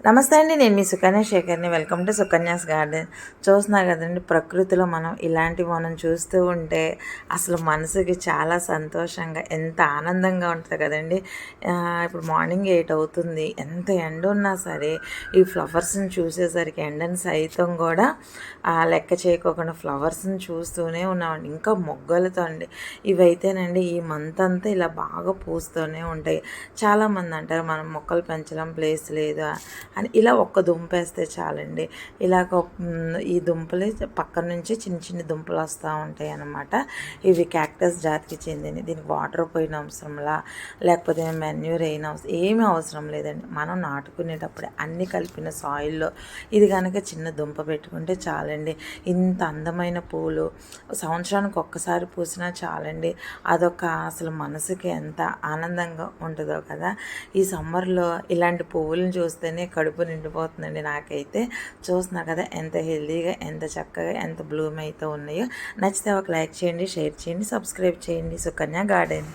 నమస్తే అండి. నేను మీ సుకన్య శేఖర్ని. Welcome to Sukanya's garden. చూస్తున్నారు కదండి, ప్రకృతిలో ఇలాంటివి మనం చూస్తూ ఉంటే అసలు మనసుకి చాలా సంతోషంగా, ఎంత ఆనందంగా ఉంటుంది కదండి. ఇప్పుడు మార్నింగ్ 8 అవుతుంది. ఎంత ఎండ ఉన్నా సరే ఈ ఫ్లవర్స్ని చూసేసరికి ఎండని సైతం కూడా లెక్క చేయకోకుండా ఫ్లవర్స్ని చూస్తూనే ఉన్నామండి. ఇంకా మొగ్గలతో అండి, ఇవైతేనండి ఈ మంత్ అంతా ఇలా బాగా పూస్తూనే ఉంటాయి. చాలామంది అంటారు మనం మొక్కలు పెంచడం ప్లేస్ లేదా అని. ఇలా ఒక్క దుంపేస్తే చాలండి, ఇలాగ ఈ దుంపలు పక్కన నుంచి చిన్న చిన్న దుంపలు వస్తూ ఉంటాయి అన్నమాట. ఇవి క్యాక్టస్ జాతికి చెందినవి. దీనికి వాటర్ పోయిన అవసరంలా, లేకపోతే మెన్యూర్ అయిన అవసరం ఏమీ అవసరం లేదండి. మనం నాటుకునేటప్పుడే అన్నీ కలిపిన సాయిల్లో ఇది కనుక చిన్న దుంప పెట్టుకుంటే చాలండి. ఇంత అందమైన పూలు సంవత్సరానికి ఒక్కసారి పూసినా చాలండి. అదొక అసలు మనసుకి ఎంత ఆనందంగా ఉంటుందో కదా. ఈ సమ్మర్లో ఇలాంటి పువ్వులను చూస్తేనే కడుపు నిండిపోతుందండి నాకైతే. చూస్తున్నా కదా ఎంత హెల్తీగా, ఎంత చక్కగా, ఎంత బ్లూమ్ అయితే ఉన్నాయో. నచ్చితే ఒక లైక్ చేయండి, షేర్ చేయండి, సబ్స్క్రైబ్ చేయండి. సుకన్య గార్డెన్.